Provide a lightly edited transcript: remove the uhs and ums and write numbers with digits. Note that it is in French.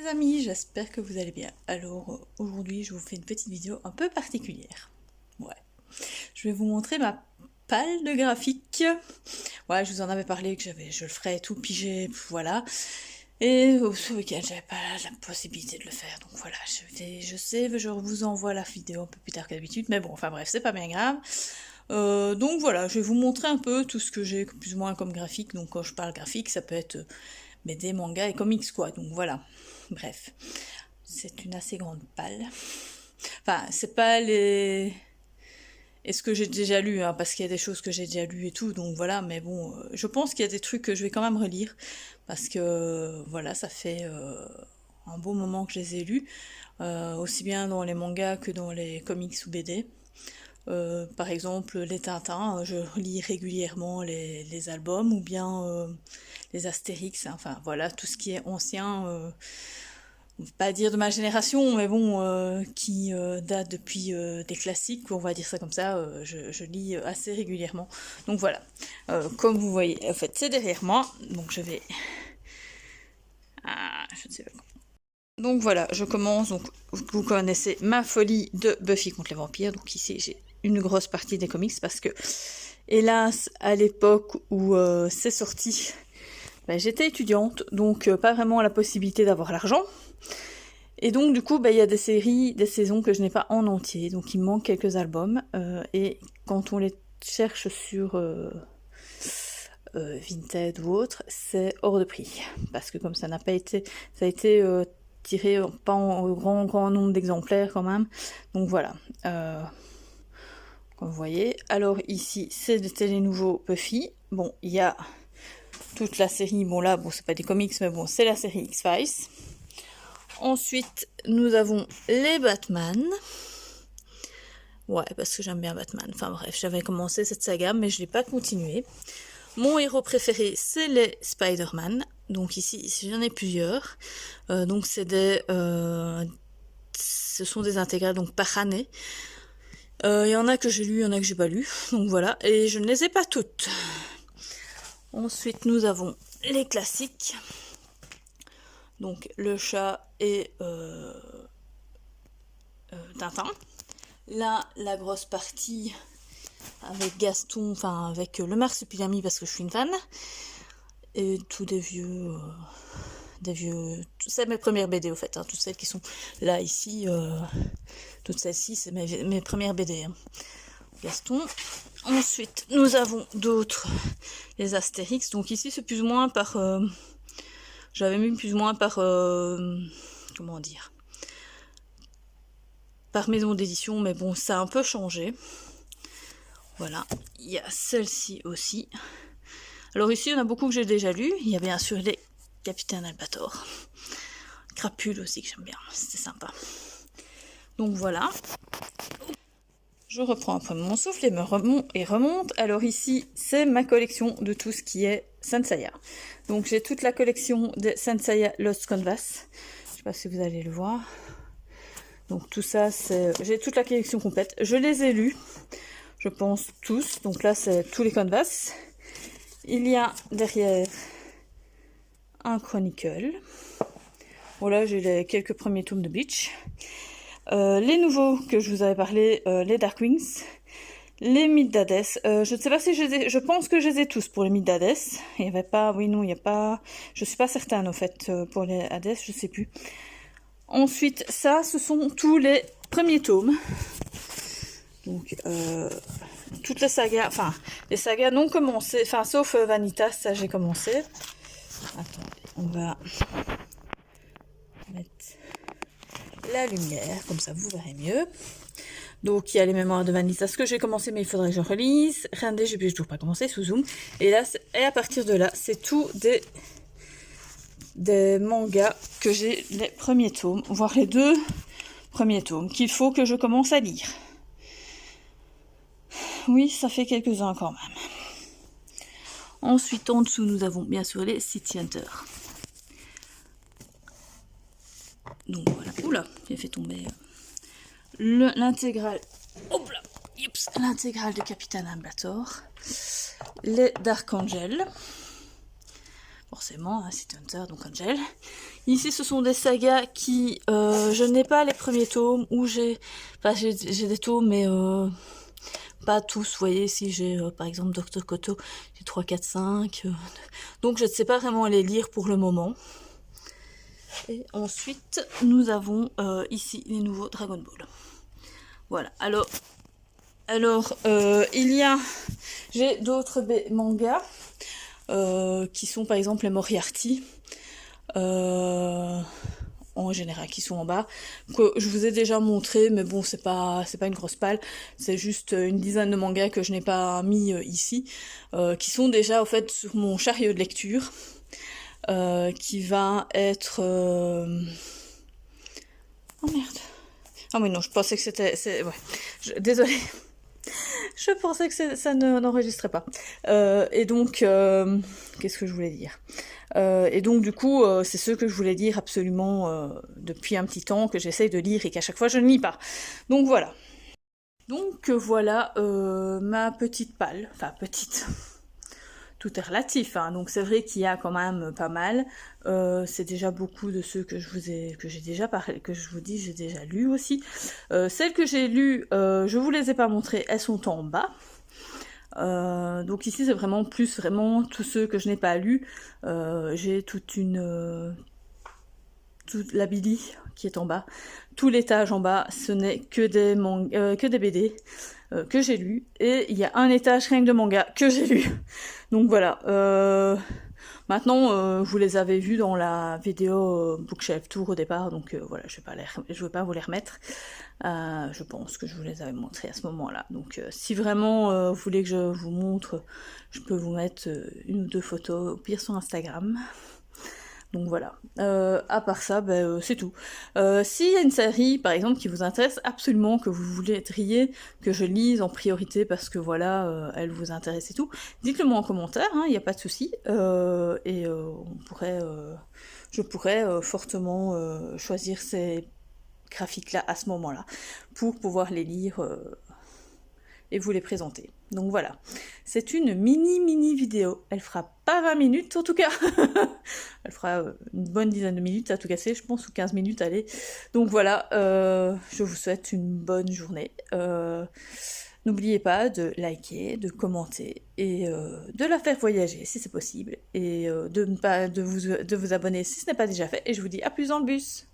amis, j'espère que vous allez bien. Alors aujourd'hui je vous fais une petite vidéo un peu particulière. Ouais, je vais vous montrer ma palle de graphique. Ouais, je vous en avais parlé que je le ferais tout pigé, voilà. Et ce week-end j'avais pas la possibilité de le faire, donc voilà, je vous envoie la vidéo un peu plus tard que d'habitude, mais bon, enfin bref, c'est pas bien grave. Donc voilà, je vais vous montrer un peu tout ce que j'ai plus ou moins comme graphique. Donc quand je parle graphique, ça peut être BD, manga et comics quoi, donc voilà. Bref, c'est une assez grande palle. Enfin, c'est pas les... Et ce que j'ai déjà lu, hein, parce qu'il y a des choses que j'ai déjà lues et tout, donc voilà, mais bon, je pense qu'il y a des trucs que je vais quand même relire, parce que, voilà, ça fait un beau moment que je les ai lus, aussi bien dans les mangas que dans les comics ou BD. Par exemple, les Tintins, je lis régulièrement les albums, ou bien les Astérix, hein, enfin voilà, tout ce qui est ancien, pas dire de ma génération, mais bon, qui date depuis des classiques, on va dire ça comme ça, je lis assez régulièrement. Donc voilà, comme vous voyez, en fait c'est derrière moi, donc je vais... Ah, je ne sais pas. Donc voilà, je commence, donc vous connaissez ma folie de Buffy contre les vampires, donc ici j'ai une grosse partie des comics, parce que, hélas, à l'époque où c'est sorti, j'étais étudiante, donc pas vraiment la possibilité d'avoir l'argent. Et donc du coup, il y a des séries, des saisons que je n'ai pas en entier, donc il me manque quelques albums, et quand on les cherche sur Vinted ou autre, c'est hors de prix, parce que comme ça n'a pas été, ça a été tiré pas en grand nombre d'exemplaires quand même, donc voilà. Comme vous voyez, alors ici c'était les nouveaux Buffy. Bon, il y a toute la série, bon là, bon c'est pas des comics, mais bon c'est la série X-Files. Ensuite, nous avons les Batman. Ouais, parce que j'aime bien Batman. Enfin bref, j'avais commencé cette saga, mais je l'ai pas continué. Mon héros préféré, c'est les Spider-Man. Donc ici, j'en ai plusieurs. Donc c'est des... ce sont des intégrales donc par année. Il y en a que j'ai lu, il y en a que j'ai pas lu. Donc voilà, et je ne les ai pas toutes. Ensuite, nous avons les classiques. Donc le chat et Tintin. Là, la grosse partie avec Gaston, enfin avec le marsupilami parce que je suis une fan. Et tous des vieux... c'est mes premières BD au fait, hein, toutes celles qui sont là, ici. Toutes celles-ci, c'est mes premières BD. Hein. Gaston. Ensuite, nous avons d'autres, les Astérix. Donc ici, c'est plus ou moins par... j'avais mis plus ou moins par... comment dire, par maison d'édition, mais bon, ça a un peu changé. Voilà, il y a celle-ci aussi. Alors ici, il y en a beaucoup que j'ai déjà lu. Il y a bien sûr les Capitaine Albator. Crapule aussi, que j'aime bien, c'était sympa. Donc voilà. Je reprends un peu mon souffle et remonte. Alors ici, c'est ma collection de tout ce qui est Saint Seiya. Donc j'ai toute la collection de Saint Seiya Lost Canvas. Je ne sais pas si vous allez le voir. Donc tout ça, j'ai toute la collection complète. Je les ai lus, je pense tous. Donc là, c'est tous les canvas. Il y a derrière un Chronicle. Bon là, j'ai les quelques premiers tomes de Bleach. Les nouveaux que je vous avais parlé, les Dark Wings, les mythes d'Hadès. Je ne sais pas si je pense que je les ai tous pour les mythes d'Hadès. Il n'y avait pas, oui, non, il n'y a pas, je suis pas certaine en fait pour les Hadès, je sais plus. Ensuite, ça, ce sont tous les premiers tomes. Donc, toutes les sagas, enfin, les sagas non commencées, enfin, sauf Vanitas, ça j'ai commencé. Attendez, on va mettre la lumière, comme ça vous verrez mieux. Donc il y a les mémoires de Vanitas que j'ai commencé, mais il faudrait que je relise. Rindé, j'ai toujours pas commencé sous Zoom. Et là, et à partir de là, c'est tout des mangas que j'ai les premiers tomes, voire les 2 premiers tomes, qu'il faut que je commence à lire. Oui, ça fait quelques-uns quand même. Ensuite, en dessous, nous avons bien sûr les City Hunter. Donc voilà. Oula, j'ai fait tomber l'intégrale. Hop là, l'intégrale de Capitaine Albator. Les Dark Angel. forcément, hein, City Hunter, donc Angel. Ici, ce sont des sagas qui, je n'ai pas les premiers tomes, où j'ai des tomes, mais pas tous. Vous voyez, ici, j'ai par exemple Dr. Koto, j'ai 3, 4, 5. Donc, je ne sais pas vraiment les lire pour le moment. Et ensuite, nous avons ici les nouveaux Dragon Ball. Voilà, alors j'ai d'autres mangas qui sont par exemple les Moriarty, en général, qui sont en bas, que je vous ai déjà montré, mais bon, c'est pas une grosse palle, c'est juste une dizaine de mangas que je n'ai pas mis ici, qui sont déjà, au fait, sur mon chariot de lecture, qui va être... Oh merde. Ah oui, non, je pensais que c'était... Ouais. Désolée. Je pensais que ça n'enregistrait pas. Et donc, qu'est-ce que je voulais dire? Et donc, du coup, c'est ce que je voulais dire absolument depuis un petit temps, que j'essaye de lire et qu'à chaque fois, je ne lis pas. Donc, voilà. Donc, voilà ma petite palle. Enfin, petite... Tout est relatif, hein. Donc c'est vrai qu'il y a quand même pas mal. C'est déjà beaucoup de ceux que j'ai déjà parlé, que je vous dis, j'ai déjà lu aussi. Celles que j'ai lues, je vous les ai pas montrées, elles sont en bas. Donc ici c'est vraiment tous ceux que je n'ai pas lus. J'ai toute la Billy qui est en bas. Tout l'étage en bas, ce n'est que des BD. Que j'ai lu, et il y a un étage rien que de manga que j'ai lu. Donc voilà. Maintenant, vous les avez vus dans la vidéo Bookshelf Tour au départ, donc voilà, je vais pas vous les remettre. Je pense que je vous les avais montrés à ce moment-là. Donc si vraiment vous voulez que je vous montre, je peux vous mettre une ou deux photos, au pire sur Instagram. Donc voilà. À part ça, c'est tout. S'il y a une série, par exemple, qui vous intéresse absolument, que vous voudriez que je lise en priorité parce que voilà, elle vous intéresse et tout, dites-le moi en commentaire, il n'y a pas de souci. Je pourrais fortement choisir ces graphiques-là à ce moment-là pour pouvoir les lire et vous les présenter. Donc voilà, c'est une mini vidéo, elle fera pas 20 minutes en tout cas, elle fera une bonne dizaine de minutes à tout casser, je pense, ou 15 minutes, allez. Donc voilà, je vous souhaite une bonne journée. N'oubliez pas de liker, de commenter et de la faire voyager si c'est possible, et de vous abonner si ce n'est pas déjà fait, et je vous dis à plus dans le bus.